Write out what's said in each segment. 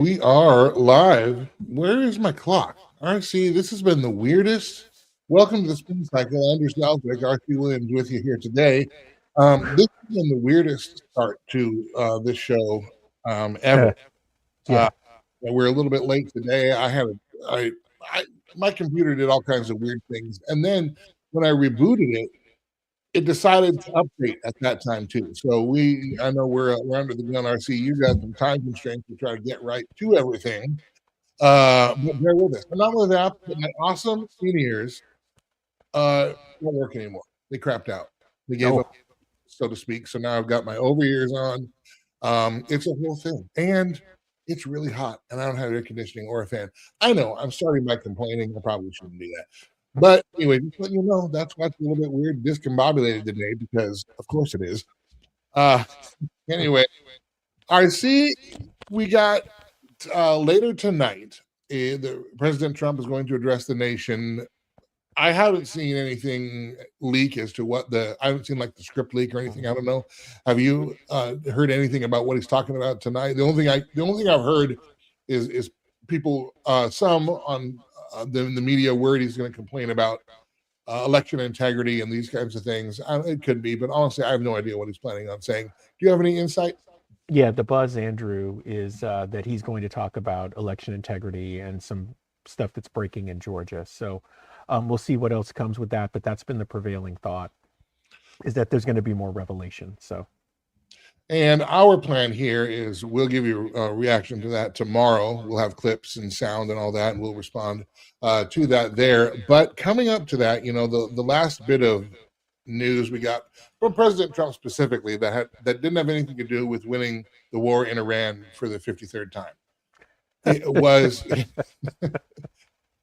We are live. Where is my clock? RC, this has been the weirdest. Welcome to the Spin Cycle. Andrew Southwick, RC Williams with you here today. This has been the weirdest start to this show ever. Uh, Yeah. we're a little bit late today. I, I, my computer did all kinds of weird things, and then when I rebooted it, it decided to update at that time too. So I know we're under the gun. RC, you got some time constraints to try to get right to everything. But bear with us. And not only that, but my awesome in-ears won't work anymore. They crapped out. They gave up, Oh, so to speak. So now I've got my over-ears on. It's a whole thing. And it's really hot, and I don't have air conditioning or a fan. I know I'm starting by complaining. I probably shouldn't do that. But anyway, just let you know that's why it's a little bit weird, discombobulated today, because of course it is. Uh anyway, I see we got later tonight, President Trump is going to address the nation. I haven't seen anything leak as to I haven't seen like the script leak or anything. I don't know. Have you heard anything about what he's talking about tonight? The only thing I've heard is people, some on the media, worried he's going to complain about election integrity and these kinds of things. It could be, but honestly, I have no idea what he's planning on saying. Do you have any insight? yeah. The buzz, Andrew, is that he's going to talk about election integrity and some stuff that's breaking in Georgia. So we'll see what else comes with that. But that's been the prevailing thought, is that there's going to be more revelation. So, And our plan here is we'll give you a reaction to that tomorrow. We'll have clips and sound and all that, and we'll respond to that there. But coming up to that, the last bit of news we got from President Trump specifically that didn't have anything to do with winning the war in Iran for the 53rd time. It was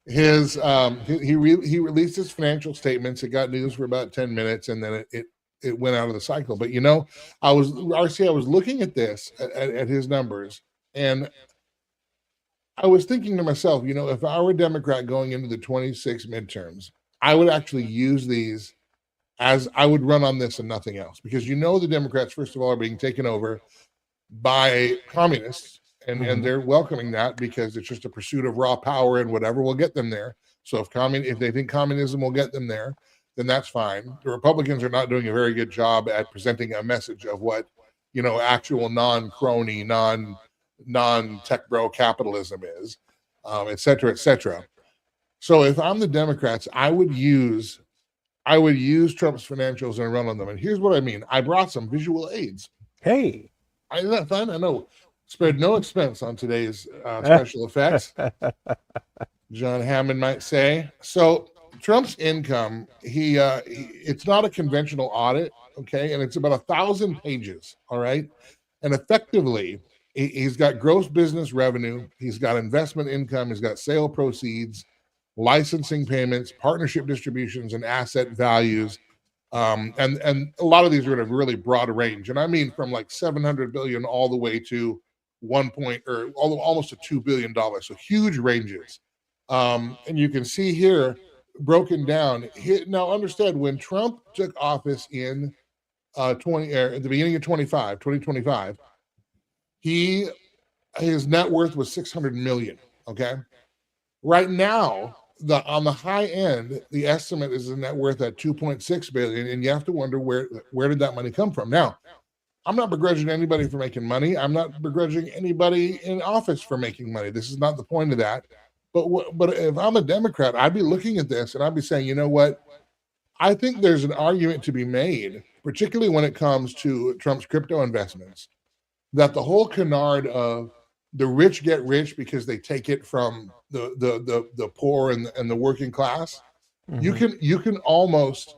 he released his financial statements. It got news for about 10 minutes, and then it went out of the cycle. But I was looking at this at his numbers, and I was thinking to myself, if I were a Democrat going into the 26 midterms, I would actually use these as I would run on this and nothing else, because the Democrats, first of all, are being taken over by communists, and they're welcoming that because it's just a pursuit of raw power, and whatever will get them there. So if they think communism will get them there, then that's fine. The Republicans are not doing a very good job at presenting a message of what actual non-crony, non-tech bro capitalism is, et cetera, et cetera. So if I'm the Democrats, I would use Trump's financials and run on them. And here's what I mean. I brought some visual aids. hey. Isn't that fun? I know. Spared no expense on today's special effects, John Hammond might say. So Trump's income, it's not a conventional audit, okay? And it's about 1,000 pages, all right? And effectively, he's got gross business revenue, he's got investment income, he's got sale proceeds, licensing payments, partnership distributions, and asset values. And a lot of these are in a really broad range, and I mean from like 700 billion all the way to almost to $2 billion. So huge ranges. And you can see here broken down. Now understand, when Trump took office in at the beginning of 2025, his net worth was 600 million. Okay, right now, on the high end, the estimate is a net worth at 2.6 billion, and you have to wonder where did that money come from. Now, I'm not begrudging anybody for making money. I'm not begrudging anybody in office for making money. This is not the point of that. But if I'm a Democrat, I'd be looking at this and I'd be saying, you know what? I think there's an argument to be made, particularly when it comes to Trump's crypto investments, that the whole canard of the rich get rich because they take it from the poor and the working class. You can almost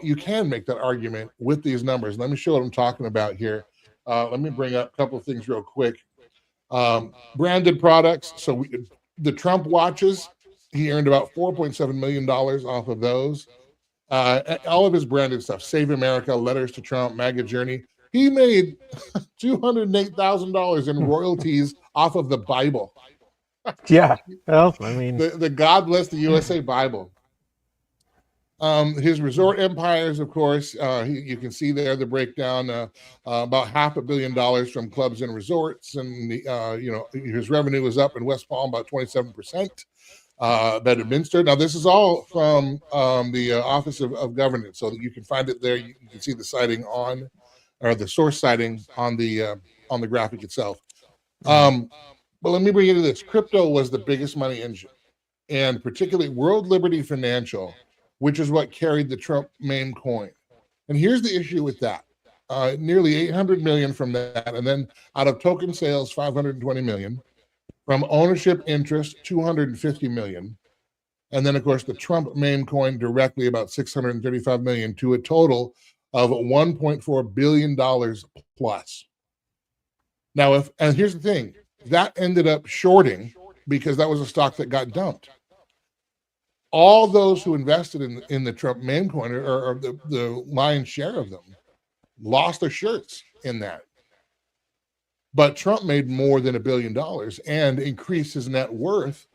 you can make that argument with these numbers. Let me show what I'm talking about here. Let me bring up a couple of things real quick. Branded products. So the Trump watches, he earned about $4.7 million off of those. All of his branded stuff, Save America, Letters to Trump, MAGA Journey. He made $208,000 in royalties off of the Bible. Yeah. Well, I mean, the God Bless the USA Bible. His resort empires, of course, you can see there the breakdown. About $500 million from clubs and resorts, and his revenue was up in West Palm about 27%. Bedminster. Now, this is all from the Office of Governance, so you can find it there. You can see the citing on, or the source citing on the graphic itself. But let me bring you to this. Crypto was the biggest money engine, and particularly World Liberty Financial, which is what carried the Trump meme coin. And here's the issue with that. Nearly 800 million from that, and then out of token sales, 520 million. From ownership interest, 250 million. And then, of course, the Trump meme coin directly about 635 million, to a total of $1.4 billion plus. Now, and here's the thing, that ended up shorting because that was a stock that got dumped. All those who invested in the Trump meme coin, or the lion's share of them, lost their shirts in that. But Trump made more than $1 billion and increased his net worth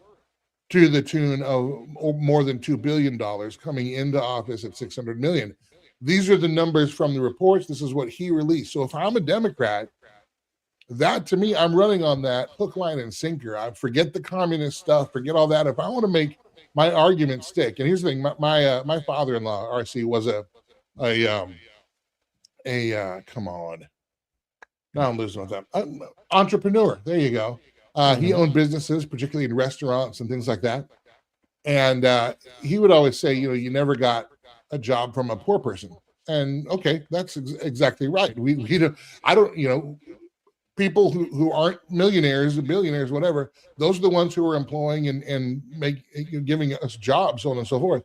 to the tune of more than $2 billion, coming into office at 600 million. These are the numbers from the reports. This is what he released. So if I'm a Democrat, that, to me, I'm running on that hook, line, and sinker. I forget the communist stuff, forget all that. If I want to make my argument stick, and here's the thing, my father-in-law, RC, was come on. Now I'm losing with that. Entrepreneur. There you go. He owned businesses, particularly in restaurants and things like that. And he would always say, you never got a job from a poor person. And okay, that's exactly right. I don't, people who aren't millionaires, billionaires, whatever, those are the ones who are employing and giving us jobs, so on and so forth.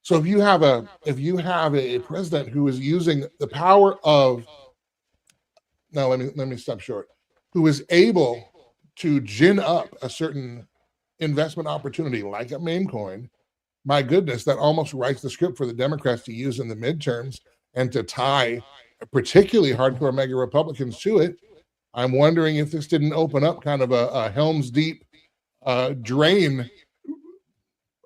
So if you have a president who is using the power of, now let me stop short, who is able to gin up a certain investment opportunity like a meme coin, my goodness, that almost writes the script for the Democrats to use in the midterms and to tie particularly hardcore mega Republicans to it. I'm wondering if this didn't open up kind of a Helm's Deep drain,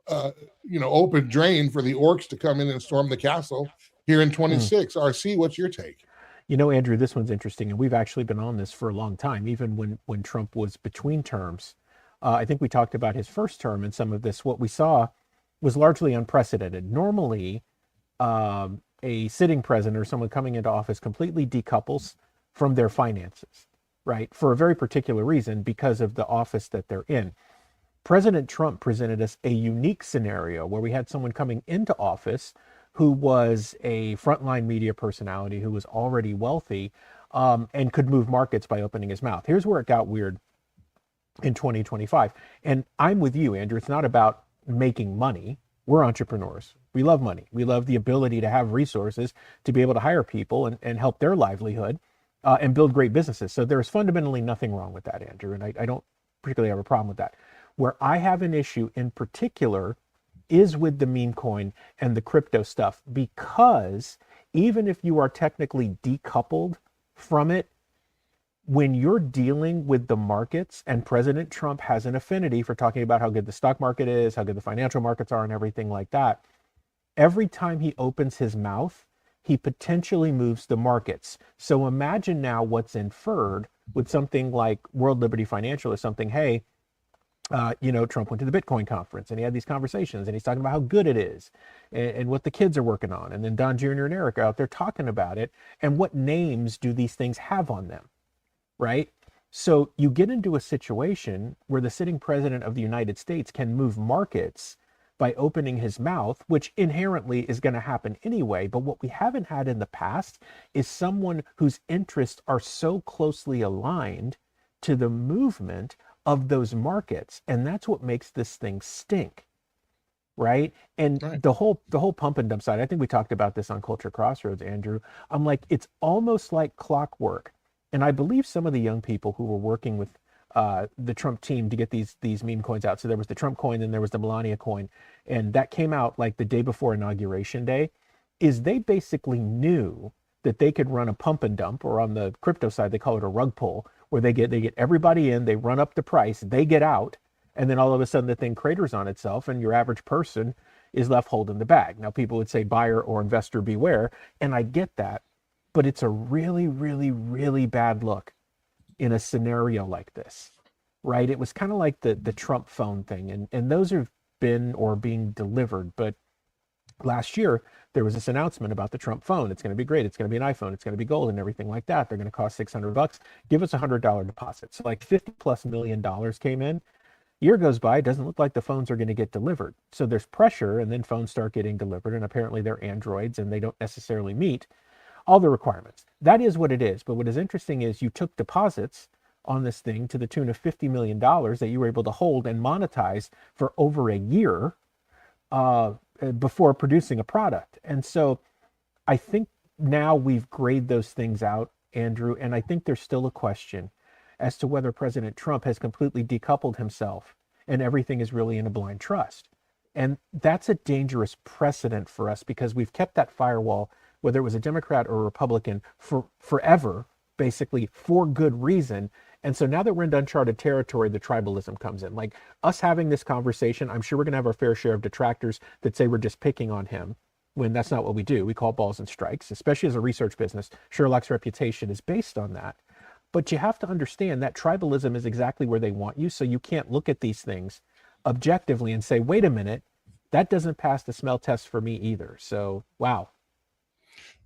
open drain for the orcs to come in and storm the castle here in 26. RC, what's your take? Andrew, this one's interesting, and we've actually been on this for a long time, even when Trump was between terms. I think we talked about his first term, and some of this, what we saw was largely unprecedented. Normally, a sitting president or someone coming into office completely decouples from their finances, right? For a very particular reason, because of the office that they're in. President Trump presented us a unique scenario where we had someone coming into office who was a frontline media personality, who was already wealthy, and could move markets by opening his mouth. Here's where it got weird in 2025. And I'm with you, Andrew. It's not about making money. We're entrepreneurs. We love money. We love the ability to have resources to be able to hire people and help their livelihood and build great businesses. So there's fundamentally nothing wrong with that, Andrew. And I don't particularly have a problem with that. Where I have an issue in particular is with the meme coin and the crypto stuff, because even if you are technically decoupled from it, when you're dealing with the markets, and President Trump has an affinity for talking about how good the stock market is, how good the financial markets are, and everything like that, every time he opens his mouth, he potentially moves the markets. So imagine now what's inferred with something like World Liberty Financial or something. Hey, Trump went to the Bitcoin conference and he had these conversations and he's talking about how good it is and what the kids are working on. And then Don Jr. and Eric are out there talking about it. And what names do these things have on them, right? So you get into a situation where the sitting president of the United States can move markets by opening his mouth, which inherently is going to happen anyway. But what we haven't had in the past is someone whose interests are so closely aligned to the movement of those markets. And that's what makes this thing stink, right? And right. the whole pump and dump side, I think we talked about this on Culture Crossroads, Andrew. I'm like, it's almost like clockwork. And I believe some of the young people who were working with the Trump team to get these meme coins out. So there was the Trump coin, and there was the Melania coin. And that came out like the day before Inauguration Day, is they basically knew that they could run a pump and dump, or on the crypto side, they call it a rug pull, where they get everybody in, they run up the price, they get out, and then all of a sudden the thing craters on itself, and your average person is left holding the bag. Now, people would say buyer or investor beware, and I get that, but it's a really, really, really bad look in a scenario like this, right? It was kind of like the Trump phone thing, and those have been or being delivered. But last year, there was this announcement about the Trump phone. It's going to be great. It's going to be an iPhone. It's going to be gold and everything like that. They're going to cost $600. Give us $100 deposit. So like $50+ million came in. Year goes by, it doesn't look like the phones are going to get delivered. So there's pressure, and then phones start getting delivered, and apparently they're Androids and they don't necessarily meet all the requirements. That is what it is. But what is interesting is you took deposits on this thing to the tune of $50 million that you were able to hold and monetize for over a year before producing a product. And so I think now we've grayed those things out, Andrew, and I think there's still a question as to whether President Trump has completely decoupled himself and everything is really in a blind trust. And that's a dangerous precedent for us because we've kept that firewall, whether it was a Democrat or a Republican, for forever, basically for good reason. And so now that we're in uncharted territory, the tribalism comes in. Like us having this conversation, I'm sure we're going to have our fair share of detractors that say we're just picking on him, when that's not what we do. We call balls and strikes, especially as a research business. Sherlock's reputation is based on that. But you have to understand that tribalism is exactly where they want you. So you can't look at these things objectively and say, wait a minute, that doesn't pass the smell test for me either. So, wow.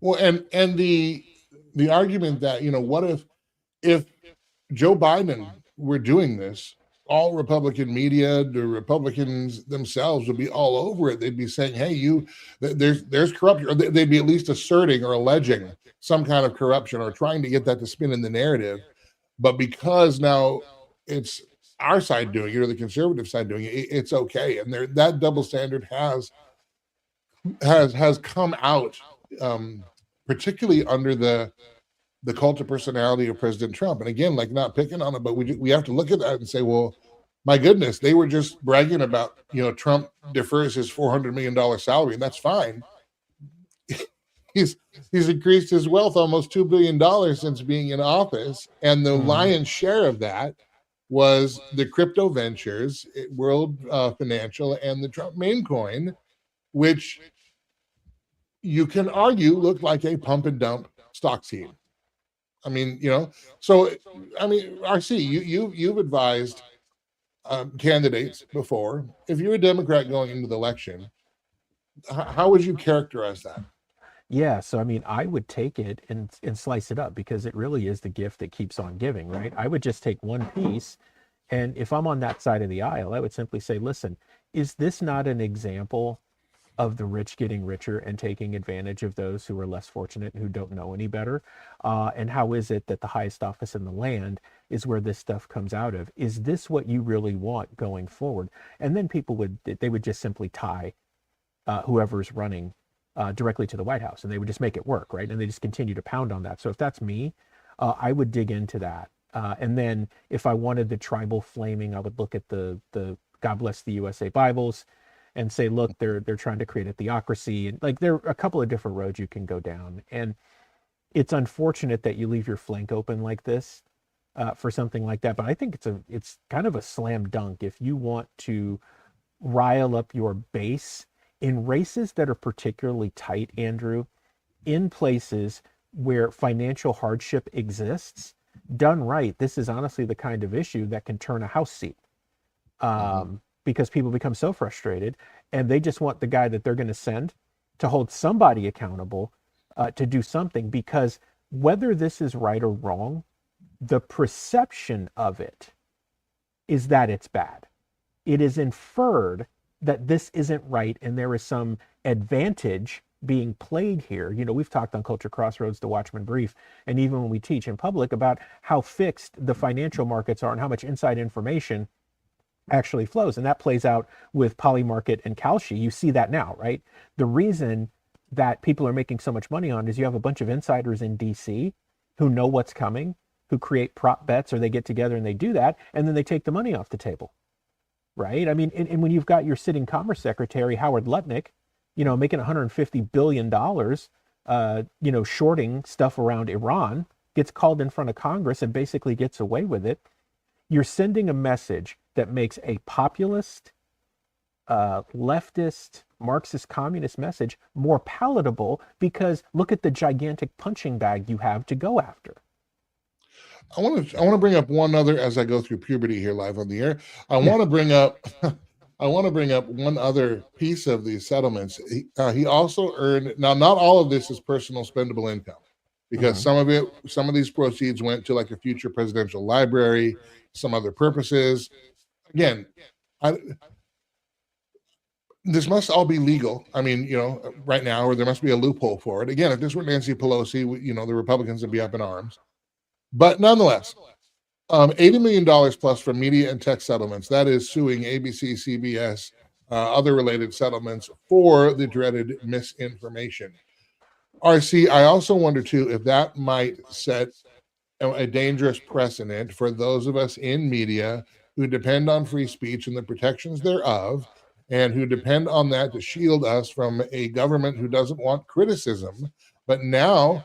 Well, and the argument that, what if Joe Biden were doing this, all Republican media, the Republicans themselves would be all over it. They'd be saying, hey, there's corruption, or they'd be at least asserting or alleging some kind of corruption or trying to get that to spin in the narrative. But because now it's our side doing it or the conservative side doing it, it's okay. And that double standard has come out, particularly under the cult of personality of President Trump. And again, like, not picking on it, but we have to look at that and say, well, my goodness, they were just bragging about, Trump defers his $400 million salary, and that's fine. He's increased his wealth almost $2 billion since being in office. And the lion's share of that was the crypto ventures, World Financial, and the Trump meme coin, which you can argue looked like a pump and dump stock scheme. I mean, so, I mean, RC, you've advised candidates before. If you're a Democrat going into the election, how would you characterize that? Yeah, so I mean, I would take it and slice it up because it really is the gift that keeps on giving, right? I would just take one piece, and if I'm on that side of the aisle, I would simply say, listen, is this not an example of the rich getting richer and taking advantage of those who are less fortunate and who don't know any better? And how is it that the highest office in the land is where this stuff comes out of? Is this what you really want going forward? And then people would just simply tie whoever's running directly to the White House, and they would just make it work, right? And they just continue to pound on that. So if that's me, I would dig into that. And then if I wanted the tribal flaming, I would look at the God Bless the USA Bibles and say, look, they're trying to create a theocracy. And like, there are a couple of different roads you can go down. And it's unfortunate that you leave your flank open like this for something like that. But I think it's kind of a slam dunk if you want to rile up your base in races that are particularly tight, Andrew, in places where financial hardship exists. Done right, this is honestly the kind of issue that can turn a House seat. Because people become so frustrated and they just want the guy that they're going to send to hold somebody accountable to do something, because whether this is right or wrong, the perception of it is that it's bad. It is inferred that this isn't right and there is some advantage being played here. We've talked on Culture Crossroads, the Watchman Brief, and even when we teach in public about how fixed the financial markets are and how much inside information actually flows. And that plays out with Polymarket and Kalshi. You see that now, right? The reason that people are making so much money on is you have a bunch of insiders in DC who know what's coming, who create prop bets, or they get together and they do that, and then they take the money off the table, right? I mean, and when you've got your sitting Commerce Secretary, Howard Lutnick, making $150 billion, shorting stuff around Iran, gets called in front of Congress and basically gets away with it, you're sending a message that makes a populist, leftist, Marxist communist message more palatable because look at the gigantic punching bag you have to go after. I want to bring up one other as I go through puberty here live on the air. I want to bring up I want to bring up one other piece of these settlements. He also earned, now not all of this is personal spendable income, because some of these proceeds went to like a future presidential library, some other purposes. Again, I, this must all be legal. I mean, right now, or there must be a loophole for it. Again, if this were Nancy Pelosi, the Republicans would be up in arms. But nonetheless, $80 million plus from media and tech settlements. That is suing ABC, CBS, other related settlements for the dreaded misinformation. RC, I also wonder too if that might set a dangerous precedent for those of us in media who depend on free speech and the protections thereof, and who depend on that to shield us from a government who doesn't want criticism. But now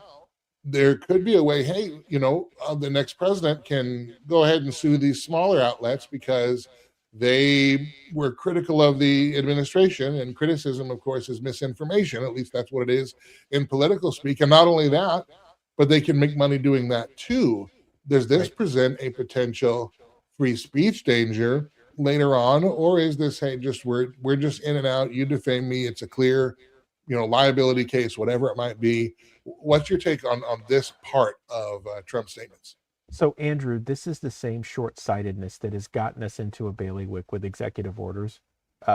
there could be a way, hey, the next president can go ahead and sue these smaller outlets because they were critical of the administration, and criticism, of course, is misinformation. At least that's what it is in political speak. And not only that, but they can make money doing that too. Does this present a potential free speech danger later on, or is this, hey, just we're just in and out, you defame me, it's a clear liability case, whatever it might be? What's your take on this part of Trump's statements? So, Andrew, this is the same short-sightedness that has gotten us into a bailiwick with executive orders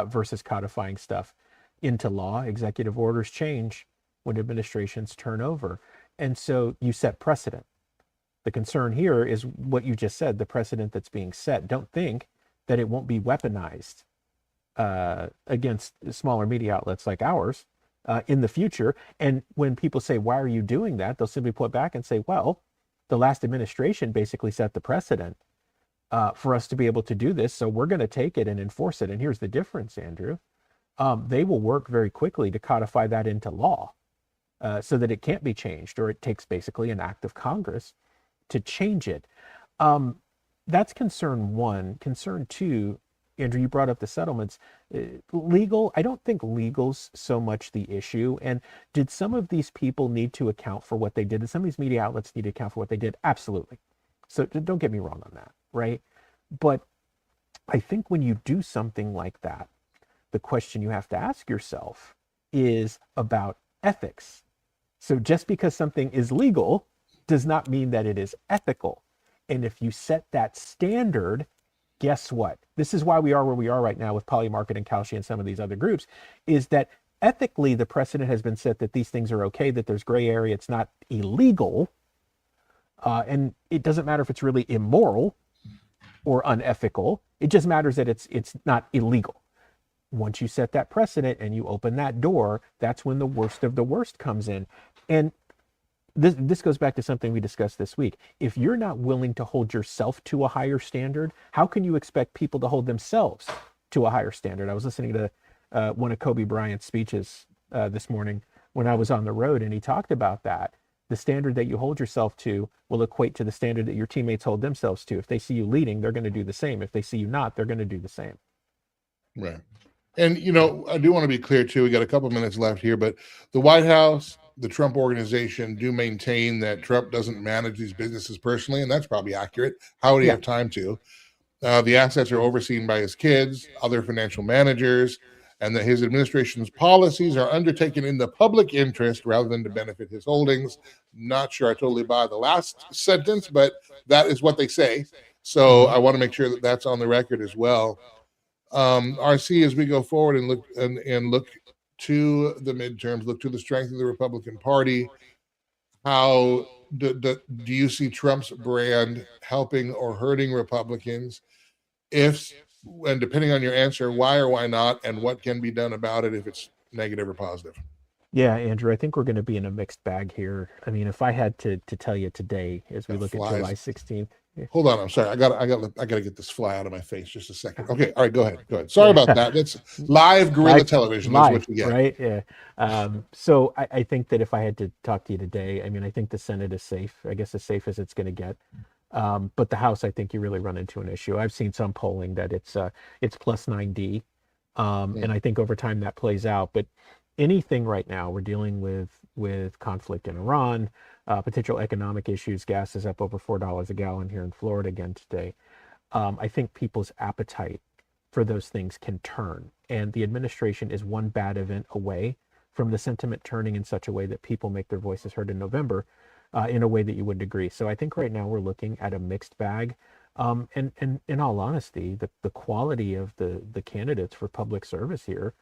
versus codifying stuff into law. Executive orders change when administrations turn over. And so you set precedent. The concern here is what you just said, the precedent that's being set. Don't think that it won't be weaponized against smaller media outlets like ours in the future. And when people say, why are you doing that? They'll simply put back and say, well, the last administration basically set the precedent for us to be able to do this. So we're going to take it and enforce it. And here's the difference, Andrew. They will work very quickly to codify that into law so that it can't be changed, or it takes basically an act of Congress to change it. That's concern one. Concern two, Andrew, you brought up the settlements. Legal, I don't think legal's so much the issue. And did some of these people need to account for what they did? Did some of these media outlets need to account for what they did? Absolutely. So don't get me wrong on that, right? But I think when you do something like that, the question you have to ask yourself is about ethics. So just because something is legal does not mean that it is ethical. And if you set that standard, guess what? This is why we are where we are right now with Polymarket and Kalshi and some of these other groups, is that ethically the precedent has been set that these things are okay, that there's gray area, it's not illegal. And it doesn't matter if it's really immoral or unethical. It just matters that it's not illegal. Once you set that precedent and you open that door, that's when the worst of the worst comes in. And this goes back to something we discussed this week. If you're not willing to hold yourself to a higher standard, how can you expect people to hold themselves to a higher standard? I was listening to one of Kobe Bryant's speeches this morning when I was on the road, and he talked about that. The standard that you hold yourself to will equate to the standard that your teammates hold themselves to. If they see you leading, they're going to do the same. If they see you not, they're going to do the same. Right. And, I do want to be clear, too. We got a couple minutes left here, but the White House, the Trump organization do maintain that Trump doesn't manage these businesses personally, and that's probably accurate. How would he have time to? The assets are overseen by his kids, other financial managers, and that his administration's policies are undertaken in the public interest rather than to benefit his holdings. Not sure I totally buy the last sentence, but that is what they say. So I want to make sure that that's on the record as well. RC, as we go forward and look to the midterms, look to the strength of the Republican Party, how do you see Trump's brand helping or hurting Republicans? If, and depending on your answer, why or why not, and what can be done about it if it's negative or positive? Yeah, Andrew, I think we're going to be in a mixed bag here. I mean, if I had to tell you today, as we look at July 16th. Hold on, I'm sorry. I got to get this fly out of my face just a second. Okay, all right, go ahead. Sorry about that. That's live guerrilla television. That's what you get. Right? Yeah. So I think that if I had to talk to you today, I mean, I think the Senate is safe. I guess as safe as it's going to get. But the House, I think you really run into an issue. I've seen some polling that it's plus 9D And I think over time that plays out. But anything right now, we're dealing with conflict in Iran, potential economic issues. Gas is up over $4 a gallon here in Florida again today. I think people's appetite for those things can turn. And the administration is one bad event away from the sentiment turning in such a way that people make their voices heard in November in a way that you wouldn't agree. So I think right now we're looking at a mixed bag. And in all honesty, the quality of the candidates for public service here,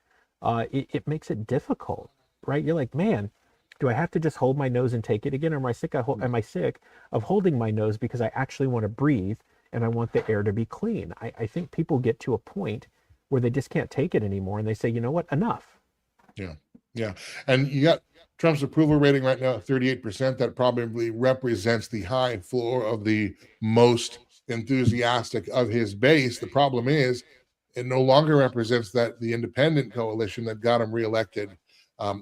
it makes it difficult, right? You're like, man, do I have to just hold my nose and take it again? Or am I sick? Am I sick of holding my nose because I actually want to breathe and I want the air to be clean? I think people get to a point where they just can't take it anymore and they say, you know what, enough. Yeah. Yeah. And you got Trump's approval rating right now at 38%. That probably represents the high floor of the most enthusiastic of his base. The problem is it no longer represents that the independent coalition that got him reelected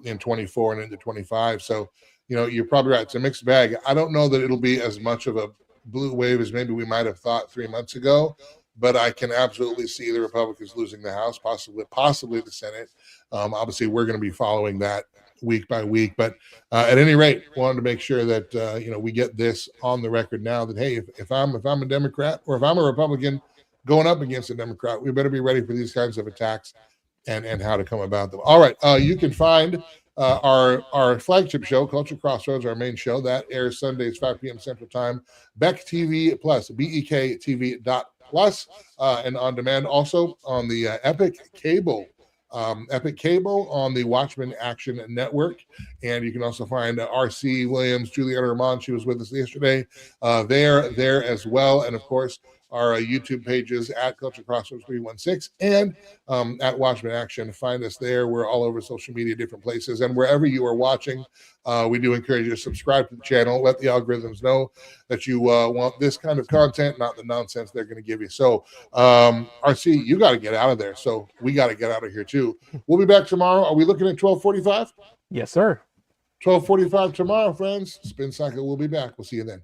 in 24 and into 25. So, you're probably right. It's a mixed bag. I don't know that it'll be as much of a blue wave as maybe we might have thought 3 months ago, but I can absolutely see the Republicans losing the House, possibly the Senate. Obviously, we're going to be following that week by week. But at any rate, wanted to make sure that we get this on the record now. That hey, if I'm a Democrat or if I'm a Republican going up against a Democrat, we better be ready for these kinds of attacks and how to come about them. All right, you can find our flagship show, Culture Crossroads, our main show that airs Sundays 5 p.m. Central Time. Beck TV Plus, BEKTV.plus, and on demand also on the Epic Cable on the Watchmen Action Network. And you can also find R.C. Williams, Juliana Armand, she was with us yesterday, there as well. And of course, our YouTube pages at Culture Crossroads 316 and at Watchmen Action. Find us there. We're all over social media, different places. And wherever you are watching, we do encourage you to subscribe to the channel. Let the algorithms know that you want this kind of content, not the nonsense they're going to give you. So, RC, you got to get out of there. So we got to get out of here too. We'll be back tomorrow. Are we looking at 12:45? Yes, sir. 12:45 tomorrow, friends. Spin Cycle will be back. We'll see you then.